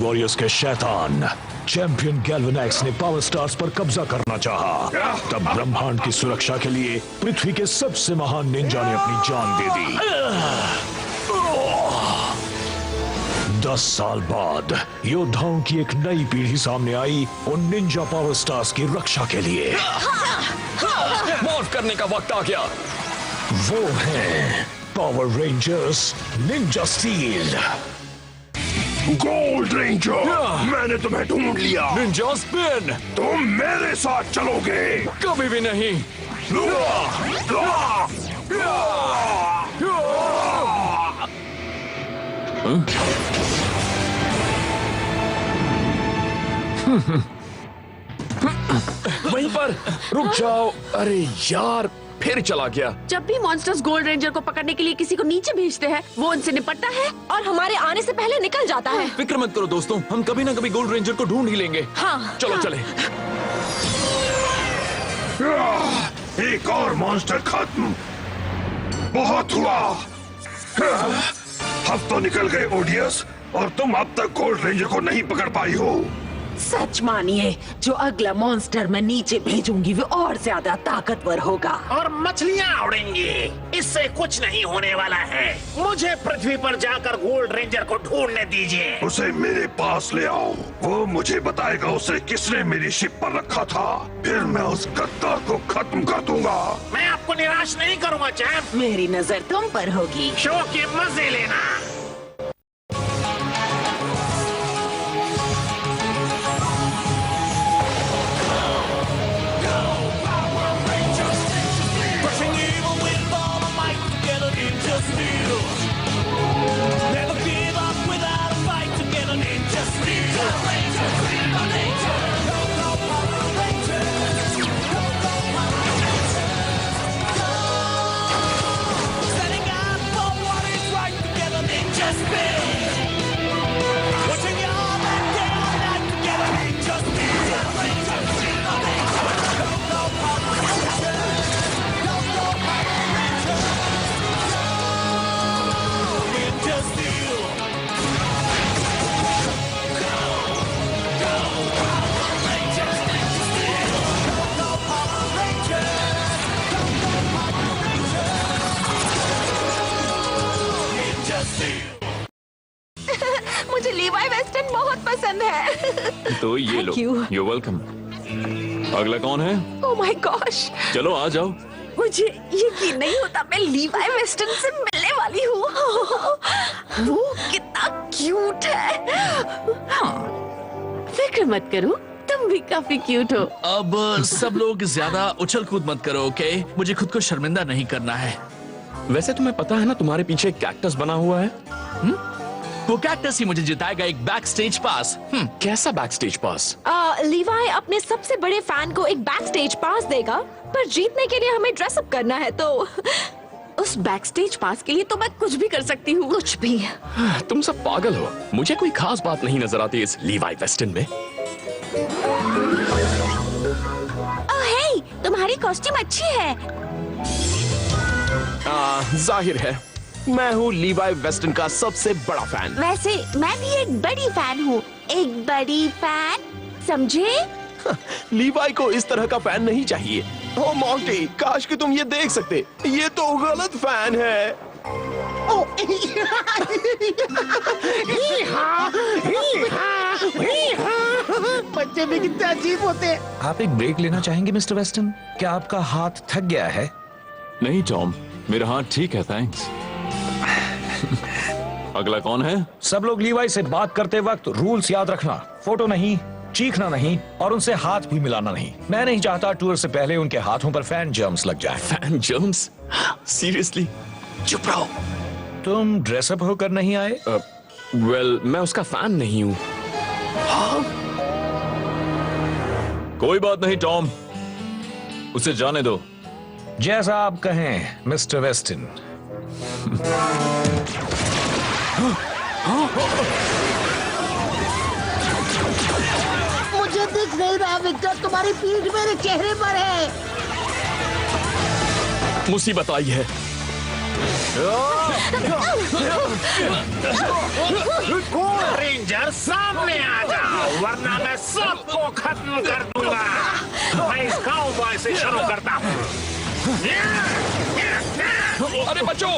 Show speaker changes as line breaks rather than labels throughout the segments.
Warriors के शैतान champion गैल्वेनैक्स ने पावर स्टार्स पर कब्जा करना चाहा। तब ब्रह्मांड की सुरक्षा के लिए पृथ्वी के सबसे महान निंजा ने अपनी जान दे दी। 10 साल बाद योद्धाओं की एक नई पीढ़ी सामने आई उन निंजा पावर स्टार्स की रक्षा के लिए।
मॉर्फ करने का वक्त आ गया।
वो हैं power rangers Ninja steel.
Gold ranger, मैंने तुम्हें ढूंढ लिया।
निंजा स्पिन,
तुम मेरे साथ चलोगे।
कभी भी नहीं। वहीं पर रुक जाओ। अरे यार, फिर चला गया।
जब भी मॉन्स्टर्स गोल्ड रेंजर को पकड़ने के लिए किसी को नीचे भेजते हैं, वो उनसे निपटता है और हमारे आने से पहले निकल जाता है।
फिक्र मत करो दोस्तों, हम कभी ना कभी गोल्ड रेंजर को ढूंढ ही लेंगे।
हाँ,
चलो
हाँ।
चले।
एक और मॉन्स्टर खत्म। बहुत हुआ। हफ्तों निकल गए ओडियस, और तुम अब तक गोल्ड रेंजर को नहीं पकड़ पाई हो।
सच मानिए, जो अगला मॉन्स्टर मैं नीचे भेजूंगी वो और ज्यादा ताकतवर होगा।
और मछलियाँ उड़ेंगी। इससे कुछ नहीं होने वाला है। मुझे पृथ्वी पर जाकर गोल्ड रेंजर को ढूंढने दीजिए।
उसे मेरे पास ले आओ। वो मुझे बताएगा उसे किसने मेरी शिप पर रखा था। फिर मैं उस गद्दार को खत्म कर दूंगा।
मैं आपको निराश नहीं करूँगा चैंप।
मेरी नजर तुम पर होगी।
शो के मजे लेना।
मुझे लीवाई वेस्टन बहुत पसंद है।
तो ये लो। You're welcome। अगला कौन है?
ओह माय गॉश,
चलो आ जाओ।
मुझे यकीन नहीं होता मैं लीवाई वेस्टन से मिलने वाली हूँ। वो कितना क्यूट है। फिक्र मत करो, तुम भी काफी क्यूट हो।
अब सब लोग ज्यादा उछल कूद मत करो, ओके? मुझे खुद को शर्मिंदा नहीं करना है।
वैसे तुम्हें पता है ना तुम्हारे पीछे एक कैक्टस बना हुआ है?
वो कैक्टस ही मुझे जिताएगा एक बैक स्टेज पास।
कैसा बैक स्टेज पास?
लीवाई अपने सबसे बड़े फैन को एक बैक स्टेज पास देगा, पर जीतने के लिए हमें ड्रेसअप करना है, तो उस बैक स्टेज पास के लिए तो मैं कुछ भी कर सकती हूँ। कुछ भी।
तुम सब पागल हो। मुझे कोई खास बात नहीं नजर आती इस लीवाई वेस्टन में।
ओह हे, तुम्हारी कॉस्ट्यूम अच्छी है।
जाहिर है, मैं हूँ लीवाई वेस्टन का सबसे बड़ा फैन।
वैसे मैं भी एक बड़ी फैन हूँ। एक बड़ी फैन, समझे?
लीवाई को इस तरह का फैन नहीं चाहिए। ओ मॉन्टी, काश कि तुम ये देख सकते। ये तो गलत फैन है।
बच्चे भी कितने अजीब होते हैं।
आप एक ब्रेक लेना चाहेंगे मिस्टर वेस्टन? क्या आपका हाथ थक गया है?
नहीं टॉम, मेरा हाथ ठीक है, थैंक्स। अगला कौन है?
सब लोग लीवाई से बात करते वक्त रूल्स याद रखना। फोटो नहीं, चीखना नहीं, और उनसे हाथ भी मिलाना नहीं। मैं नहीं चाहता टूर से पहले उनके हाथों पर फैन जर्म्स लग जाएं।
Fan germs? सीरियसली? चुप रहो।
तुम ड्रेसअप होकर नहीं आए?
वेल, मैं उसका फैन नहीं हूँ। कोई बात नहीं टॉम, उसे जाने दो।
जैसा आप कहें मिस्टर वेस्टन।
मुझे दिख नहीं रहा विक्टर, तुम्हारी पीठ मेरे चेहरे पर है।
मुसीबत आई है।
गोल्ड रेंजर सामने आ जाओ, वरना मैं सबको खत्म कर दूंगा। मैं इस काउबॉय से शुरू करता हूँ।
अरे बचो!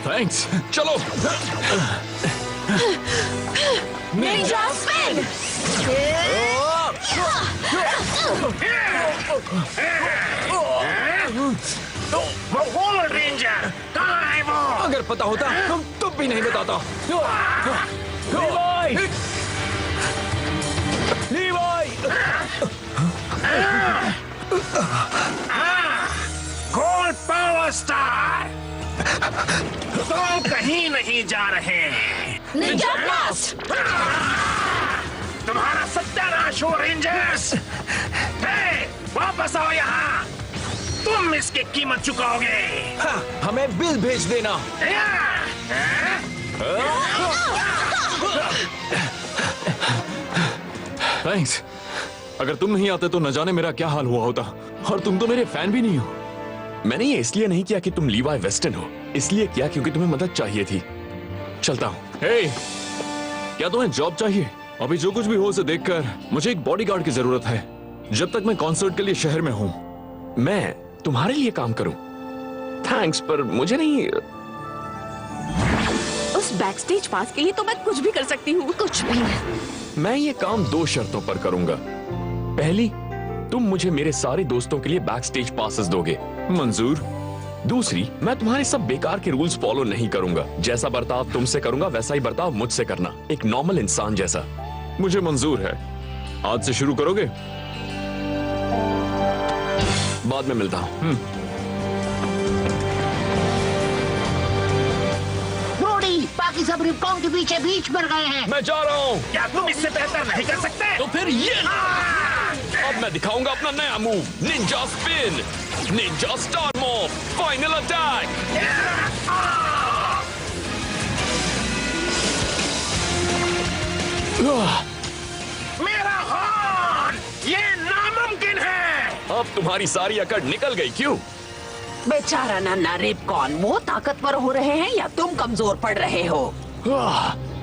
थैंक्स। चलो।
Ninja spin.
वो गोल्ड रेंजर कहाँ है वो?
अगर पता होता तुम भी नहीं बताता। लीवाई! लीवाई!
गोल्ड पावर स्टार, तुम कहीं नहीं जा रहे।
Ninja blast.
तुम्हारा सत्यानाश हो रेंजर्स। हे, वापस आओ यहाँ, तुम इसकी कीमत चुकाओगे।
हाँ, हमें बिल भेज देना।
थैंक्स। अगर तुम नहीं आते तो न जाने मेरा क्या हाल हुआ होता। और तुम तो मेरे फैन भी नहीं हो।
मैंने ये इसलिए नहीं किया कि तुम लीवाई वेस्टन हो, इसलिए किया क्योंकि तुम्हें मदद चाहिए थी। चलता हूँ।
हे, क्या तुम्हें जॉब चाहिए? अभी जो कुछ भी हो उसे देखकर मुझे एक बॉडीगार्ड की जरूरत है, जब तक मैं कॉन्सर्ट के लिए शहर में हूँ।
मैं तुम्हारे लिए काम करूं? थैंक्स, पर मुझे नहीं।
उस बैकस्टेज पास के लिए तो मैं कुछ भी कर सकती हूँ। कुछ भी।
मैं ये काम 2 शर्तों पर करूंगा। पहली, तुम मुझे मेरे सारे दोस्तों के लिए बैकस्टेज पासेस दोगे।
मंजूर।
दूसरी, मैं तुम्हारे सब बेकार के रूल्स फॉलो नहीं करूंगा। जैसा बर्ताव तुमसे करूंगा वैसा ही बर्ताव मुझसे करना, एक नॉर्मल इंसान जैसा।
मुझे मंजूर है। आज से शुरू करोगे?
बाद में मिलता हूँ।
ब्रोडी, बाकी सब रिपकॉन के पीछे बीच पर गए हैं।
मैं जा रहा हूँ।
क्या तुम इससे बेहतर नहीं कर सकते?
तो फिर ये
अब मैं दिखाऊंगा अपना नया move, Ninja spin, Ninja star move, final attack.
मेरा हॉर्न, ये नामुमकिन है।
अब तुम्हारी सारी अकड़ निकल गई क्यों?
बेचारा नन्ना रिपकॉन, वो ताकतवर हो रहे हैं या तुम कमजोर पड़ रहे हो?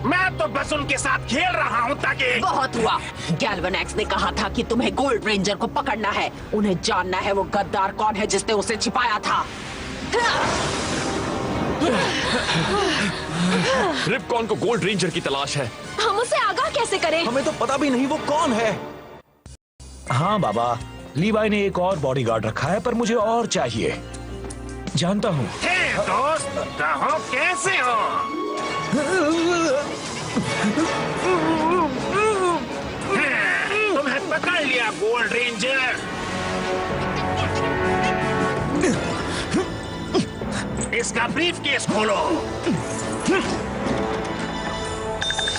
मैं तो बस उनके साथ खेल रहा हूँ ताकि।
बहुत हुआ। गैल्वेनैक्स ने कहा था कि तुम्हें गोल्ड रेंजर को पकड़ना है। उन्हें जानना है वो गद्दार कौन है जिसने उसे छिपाया था।
रिपकॉन को गोल्ड रेंजर की तलाश है।
हम उसे आगाह कैसे करें?
हमें तो पता भी नहीं वो कौन है।
हाँ बाबा, लीवाई ने एक और बॉडीगार्ड रखा है, पर मुझे और चाहिए। जानता हूँ।
हे दोस्त, कहो कैसे हो? तुम्हें पकड़ लिया गोल्ड रेंजर। इसका ब्रीफ केस खोलो।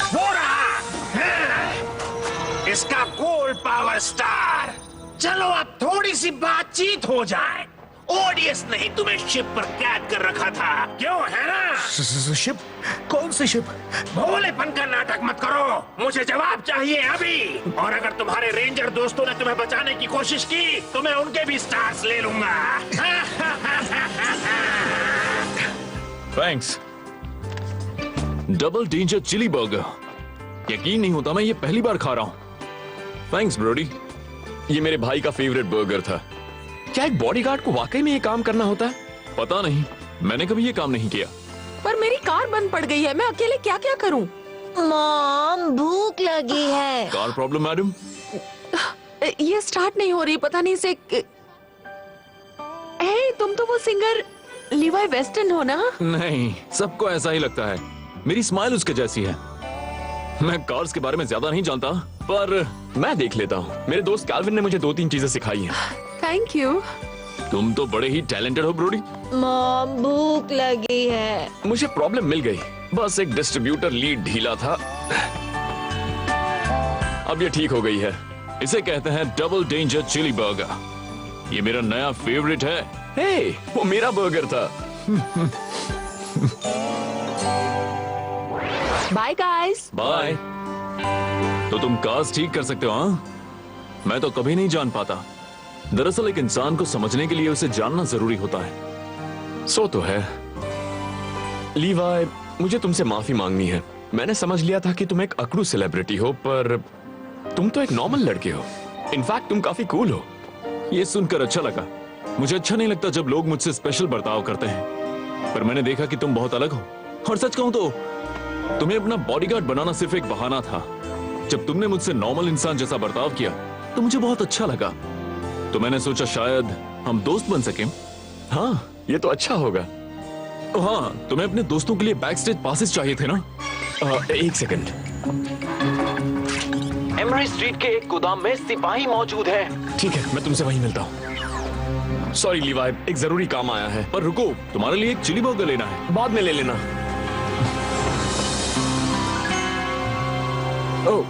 वो रहा, इसका गोल्ड पावर स्टार। चलो अब थोड़ी सी बातचीत हो जाए। ओडियस नहीं तुम्हें शिप पर कैद कर रखा था, क्यों है ना?
शिप? कौन सी शिप?
भोलेपन का नाटक मत करो, मुझे जवाब चाहिए अभी। और अगर तुम्हारे रेंजर दोस्तों ने तुम्हें बचाने की कोशिश की तो मैं उनके भी स्टार्स ले लूंगा।
Thanks. Double danger chilli burger. यकीन नहीं होता मैं ये पहली बार खा रहा हूँ। Thanks Brodie.
ये मेरे भाई का फेवरेट बर्गर था। क्या एक बॉडीगार्ड को वाकई में ये काम करना होता है?
पता नहीं, मैंने कभी ये काम नहीं किया।
पर मेरी कार बंद पड़ गई है, मैं अकेले क्या क्या करूं?
मॉम, भूख लगी है।
Car problem madam?
ये स्टार्ट नहीं हो रही, पता नहीं इसे। हे, तुम तो वो सिंगर लीवाई वेस्टन हो ना?
नहीं, सबको ऐसा ही लगता है। मेरी स्माइल उसके जैसी है। मैं कार्स के बारे में ज्यादा नहीं जानता, पर
मैं देख लेता हूँ। मेरे दोस्त कैल्विन ने मुझे 2-3 चीजें सिखाई हैं।
Thank you.
तुम तो बड़े ही टैलेंटेड हो ब्रोडी।
मॉम, भूख लगी है।
मुझे प्रॉब्लम मिल गई, बस एक डिस्ट्रीब्यूटर लीड ढीला था।
अब ये ठीक हो गई है। इसे कहते हैं डबल डेंजर चिली बर्गर। ये मेरा नया फेवरेट है।
हे, वो मेरा बर्गर था।
Bye guys.
बाय। तो तुम कार्स ठीक कर सकते हो? हाँ, मैं तो कभी नहीं जान पाता। दरअसल एक इंसान को समझने के लिए उसे जानना जरूरी होता है। सो तो है। लीवाई, मुझे तुमसे माफी मांगनी है। मैंने समझ लिया था कि तुम एक अकड़ू सेलिब्रिटी हो, पर तुम तो एक नॉर्मल लड़के हो। इनफैक्ट तुम काफी कूल हो। ये सुनकर अच्छा लगा। मुझे अच्छा नहीं लगता जब लोग मुझसे स्पेशल बर्ताव करते हैं, पर मैंने देखा कि तुम बहुत अलग हो। और सच कहूं तो तुम्हें अपना बॉडीगार्ड बनाना सिर्फ एक बहाना था। जब तुमने मुझसे नॉर्मल इंसान जैसा बर्ताव किया तो मुझे बहुत अच्छा लगा। तो मैंने सोचा शायद हम दोस्त बन सकें। हाँ, ये तो अच्छा होगा। हाँ, तुम्हें अपने दोस्तों के लिए बैक स्टेज पासेस चाहिए थे ना? एक सेकंड। एमरी स्ट्रीट के एक गोदाम में सिपाही मौजूद है। ठीक है, मैं तुमसे वहीं मिलता हूँ। सॉरी लीवाई, एक जरूरी काम आया है। पर रुको, तुम्हारे लिए एक चिली बर्गर लेना है। बाद में ले लेना। ओह,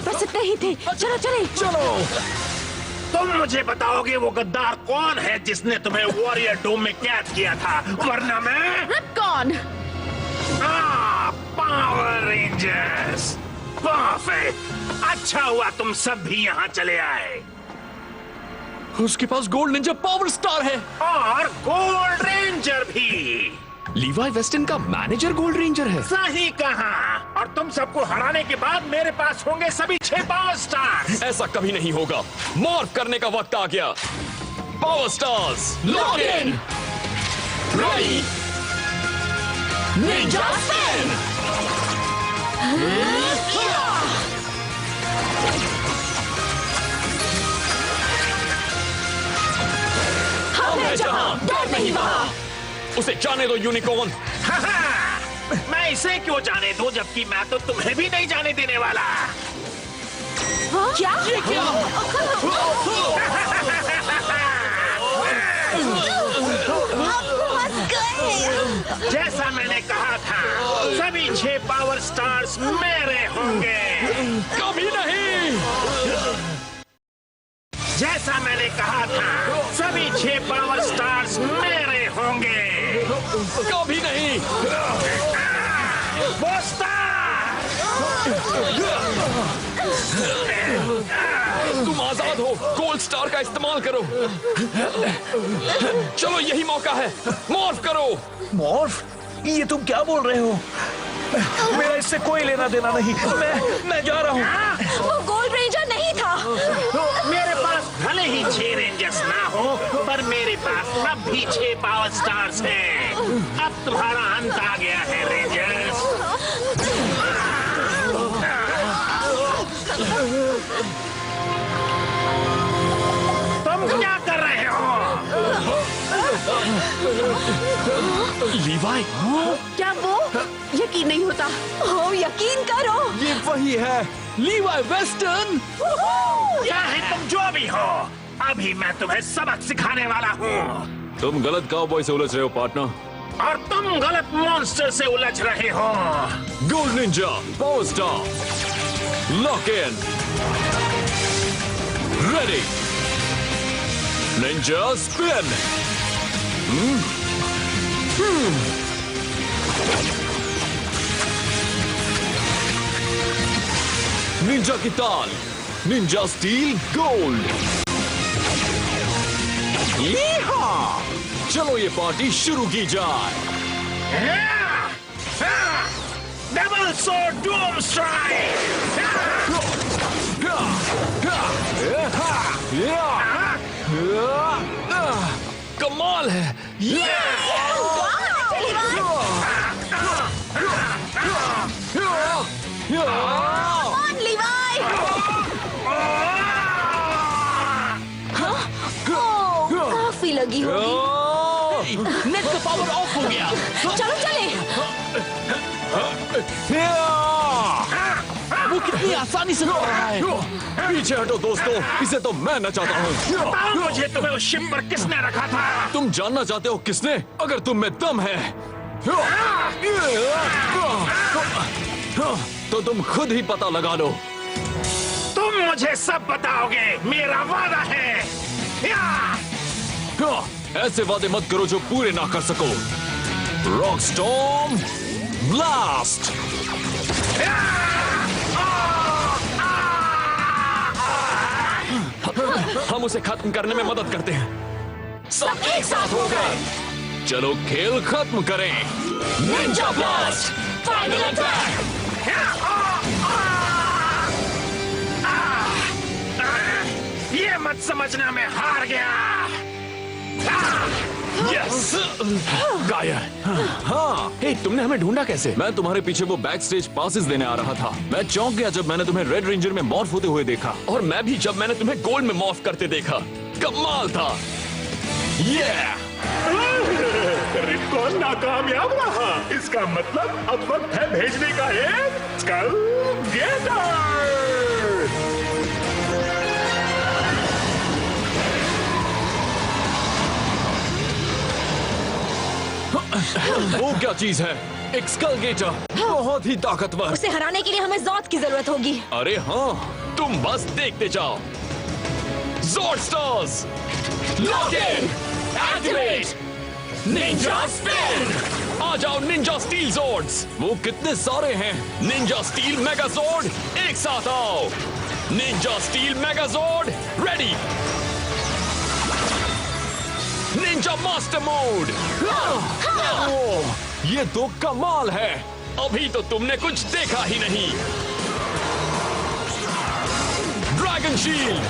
बस इतने ही थे। चलो चले।
चलो, तुम मुझे बताओगे वो गद्दार कौन है जिसने तुम्हें वॉरियर डोम में कैद किया था, वरना मैं
कौन?
Power rangers. परफेक्ट। अच्छा हुआ तुम सब भी यहाँ चले आए।
उसके पास गोल्ड निंजा पावर स्टार है
और गोल्ड रेंजर भी।
लीवाई वेस्टन का मैनेजर गोल्ड रेंजर है।
सही कहा। और तुम सबको हराने के बाद मेरे पास होंगे सभी 6 पावर स्टार्स।
ऐसा कभी नहीं होगा। मॉर्फ करने का वक्त आ गया। Power stars lock in. Ready. Ninja spin. हमने जहां डर नहीं वहां। उसे जाने दो यूनिकॉर्न।
मैं इसे क्यों जाने दूं, जबकि मैं तो तुम्हें भी नहीं जाने देने वाला।
क्या? ये क्या?
जैसा मैंने कहा था, सभी 6 पावर स्टार्स मेरे होंगे।
कभी नहीं।
जैसा मैंने कहा था, सभी 6 पावर स्टार्स मेरे होंगे।
कभी नहीं।
वो स्टार!
तुम आजाद हो। गोल्ड स्टार का इस्तेमाल करो। चलो, यही मौका है। मॉर्फ करो।
मॉर्फ? ये तुम क्या बोल रहे हो? मेरा इससे कोई लेना देना नहीं। मैं जा रहा हूँ।
वो गोल्ड रेंजर नहीं था।
मेरे पास भले ही 6 रेंजर्स ना हो, पर मेरे पास अब भी 6 पावर स्टार्स हैं। अब तुम्हारा अंत आ गया है रेंजर्स। तुम क्या कर रहे हो?
लीवाई,
क्या वो? यकीन नहीं होता। ओ, यकीन करो।
ये वही है,
लीवाई वेस्टन।
क्या है तुम जो भी हो, अभी मैं तुम्हें सबक सिखाने वाला हूँ।
तुम गलत काउबॉय से उलझ रहे हो पार्टनर।
और तुम गलत मॉन्स्टर से उलझ रहे हो।
Gold ninja power star lock in. Ready. Ninja spin. Ninja की ताल। Ninja steel gold. यीहा! चलो ये पार्टी शुरू की जाए।
डबल सोर्ड डूम
कमाल है।
काफी लगी होगी।
नेट का पावर ऑफ हो गया।
चलो चले।
वो कितनी आसानी से कर रहा है।
पीछे हटो दोस्तों, इसे तो मैं नचाता हूँ।
बताओ मुझे, तुम्हें उस शिप पर किसने रखा था?
तुम जानना चाहते हो किसने? अगर तुम में दम है तो तुम खुद ही पता लगा लो।
तो तुम मुझे सब बताओगे, मेरा वादा है।
ऐसे वादे मत करो जो पूरे ना कर सको। Rock storm blast. हम उसे खत्म करने में मदद करते हैं। सब एक साथ हो गए। चलो खेल खत्म करें। Ninja blast final attack.
ये मत समझना मैं हार गया।
यस गायब। हाँ हे, तुमने हमें ढूंढा कैसे? मैं तुम्हारे पीछे वो बैक स्टेज पासेस देने आ रहा था। मैं चौंक गया जब मैंने तुम्हें रेड रेंजर में मॉर्फ होते हुए देखा, और मैं भी जब मैंने तुम्हें गोल्ड में मॉर्फ करते देखा। कमाल था।
रिपकॉन नाकामयाब रहा। इसका मतलब अब वक्त है भेजने का एक स्कल गेटर।
वो क्या चीज है? एक स्कल गेटर, बहुत ही ताकतवर।
उसे हराने के लिए हमें ज़ॉर्ड की जरूरत होगी।
अरे हाँ, तुम बस देखते जाओ। Zord stars, lock in, activate, ninja spin. आ जाओ निंजा स्टील ज़ॉर्ड्स। वो कितने सारे हैं। निंजा स्टील मेगा ज़ॉर्ड, एक साथ आओ। Ninja steel mega Zord ready. Ninja master mode. ये तो कमाल है। अभी तो तुमने कुछ देखा ही नहीं। Dragon shield.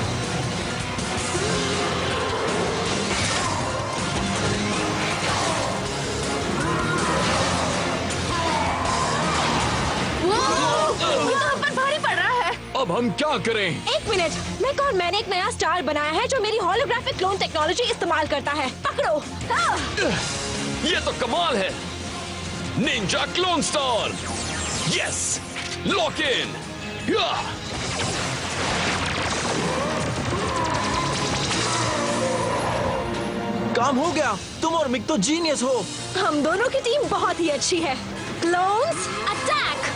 भारी पड़ रहा है।
अब हम क्या करें?
एक मिनट, मैक और मैंने एक नया स्टार बनाया है जो मेरी होलोग्राफिक क्लोन टेक्नोलॉजी इस्तेमाल करता है। पकड़ो।
ये तो कमाल है। Ninja clone star. Yes, lock in.
काम हो गया। तुम और मिक तो जीनियस हो।
हम दोनों की टीम बहुत ही अच्छी है। Clones attack.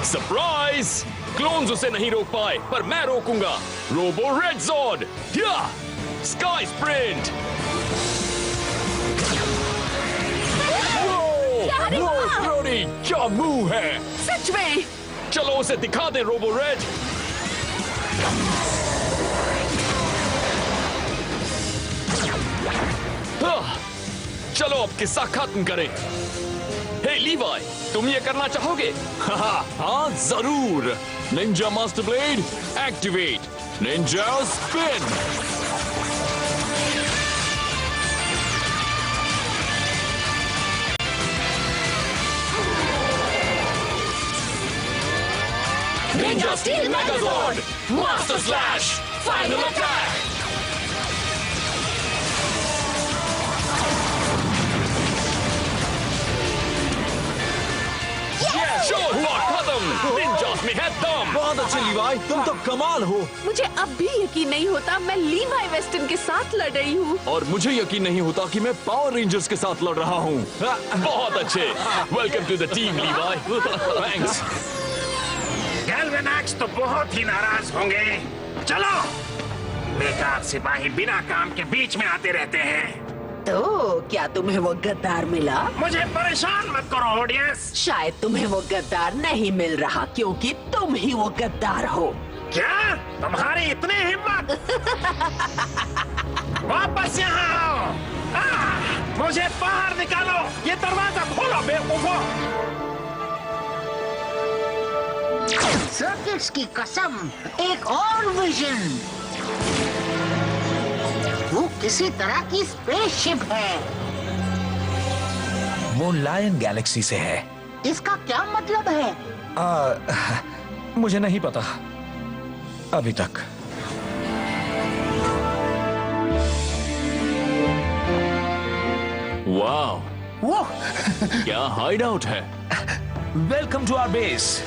सरप्राइज! क्लोन्स उसे नहीं रोक पाए, पर मैं रोकूंगा। Robo red Zord. Sky sprint. वो फ्लोरी क्या मूव है।
सच में।
चलो उसे दिखा दे रोबो रेड। चलो अब किस्सा खत्म करें। हे लीवाई, तुम ये करना चाहोगे? हाँ जरूर। Ninja master blade activate. Ninja spin. Ninja steel megazord master slash final attack. Show हुआ खत्म। निंजास में है दम।
बहुत अच्छे लीवाई, तुम तो कमाल हो।
मुझे अब भी यकीन नहीं होता मैं लीवाई वेस्टन के साथ लड़ रही हूँ।
और मुझे यकीन नहीं होता कि मैं पावर रेंजर्स के साथ लड़ रहा हूँ। बहुत अच्छे। Welcome to the team Levi. Thanks.
Galvanax तो बहुत ही नाराज होंगे। चलो, बेकार सिपाही बिना काम के बीच में आते रहते हैं।
तो क्या तुम्हें वो गद्दार मिला?
मुझे परेशान मत करो ऑडियंस।
शायद तुम्हें वो गद्दार नहीं मिल रहा क्योंकि तुम ही वो गद्दार हो।
क्या तुम्हारी इतनी हिम्मत? वापस यहाँ आओ। मुझे बाहर निकालो। ये दरवाजा खोलो बेवकूफो।
सर्किट्स की कसम, एक और विजन। वो किसी तरह की स्पेसशिप है।
वो लायन गैलेक्सी से है।
इसका क्या मतलब है?
मुझे नहीं पता अभी तक।
वाह,
वो
क्या हाइड आउट है।
Welcome to our base.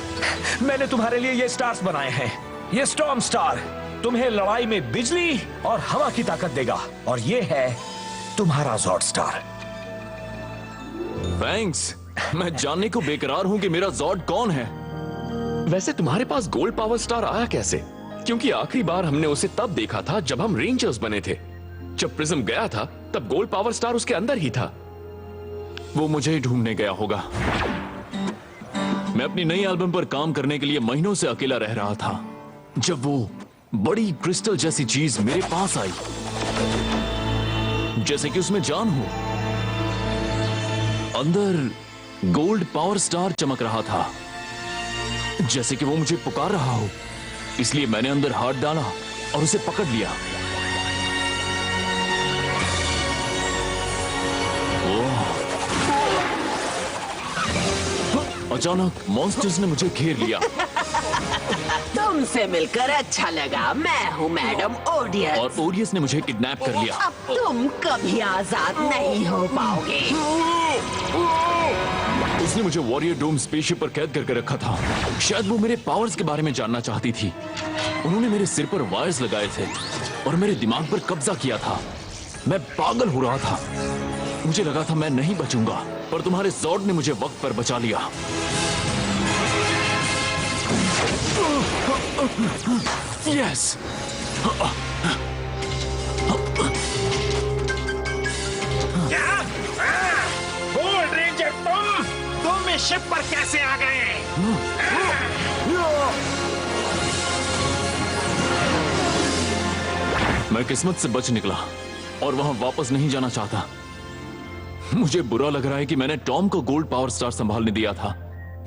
मैंने तुम्हारे लिए ये स्टार्स बनाए हैं। ये स्टॉर्म स्टार,
तुम्हें लड़ाई में बिजली और हवा की ताकत देगा, और ये है तुम्हारा जॉर्ड स्टार।
थैंक्स। मैं जानने को बेकरार हूं कि मेरा जॉर्ड कौन है। वैसे तुम्हारे पास गोल्ड पावर स्टार आया कैसे? क्योंकि आखिरी बार हमने उसे तब देखा था जब हम रेंजर्स बने थे। जब प्रिज्म गया था तब गोल्ड पावर स्टार उसके अंदर ही था। वो मुझे ही ढूंढने गया होगा। मैं अपनी नई एल्बम पर काम करने के लिए महीनों से अकेला रह रहा था जब वो बड़ी क्रिस्टल जैसी चीज मेरे पास आई, जैसे कि उसमें जान हो। अंदर गोल्ड पावर स्टार चमक रहा था, जैसे कि वो मुझे पुकार रहा हो। इसलिए मैंने अंदर हाथ डाला और उसे पकड़ लिया। अचानक मॉन्स्टर्स ने मुझे घेर लिया।
तुमसे मिलकर अच्छा लगा। मैं हूँ मैडम ओडियस।
और ओडियस ने मुझे किडनैप कर लिया।
अब तुम कभी आजाद नहीं हो पाओगे।
उसने मुझे वॉरियर डोम स्पेसशिप पर कैद करके रखा था। शायद वो मेरे पावर्स के बारे में जानना चाहती थी। उन्होंने मेरे सिर पर वायर्स लगाए थे और मेरे दिमाग पर कब्जा किया था। मैं पागल हो रहा था। मुझे लगा था मैं नहीं बचूंगा, पर तुम्हारे जॉर्ड ने मुझे वक्त पर बचा लिया। यस।
क्या? गोल्ड रेंजर, तुम इस शिप पर कैसे आ गए?
मैं किस्मत से बच निकला और वहां वापस नहीं जाना चाहता। मुझे बुरा लग रहा है कि मैंने टॉम को गोल्ड पावर स्टार संभालने दिया था।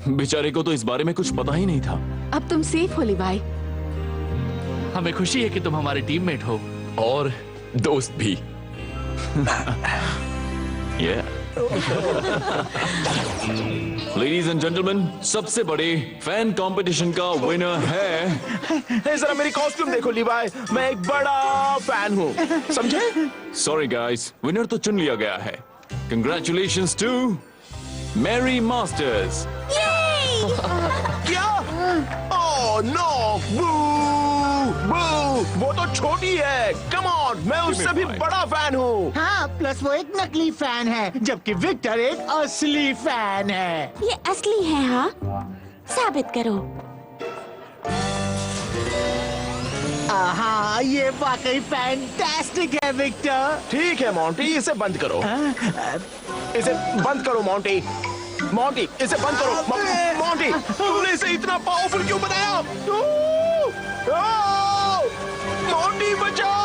बेचारे को तो इस बारे में कुछ पता ही नहीं था।
अब तुम सेफ हो लीवाई।
हमें खुशी है कि तुम हमारे टीममेट हो
और दोस्त भी। लेडीज एंड जेंटलमैन, सबसे बड़े फैन कंपटीशन का विनर है।
जरा मेरी कॉस्ट्यूम देखो लीवाई, मैं एक बड़ा फैन हूँ, समझे?
सॉरी गाइस, विनर तो चुन लिया गया है। Congratulations to Mary Masters.
क्या? ओह नो, बू बू, वो तो छोटी है। कम ऑन, मैं उससे भी बड़ा फैन हूँ।
हाँ, प्लस वो एक नकली फैन है, जबकि विक्टर एक असली फैन है।
ये असली है? हाँ, साबित करो।
हाँ, ये वाकई फैंटास्टिक है विक्टर।
ठीक है मॉन्टी, इसे बंद करो। इसे बंद करो मॉन्टी। मॉन्टी, इसे बंद करो। मॉन्टी, तूने इसे इतना पावरफुल क्यों बनाया? मॉन्टी बचाओ!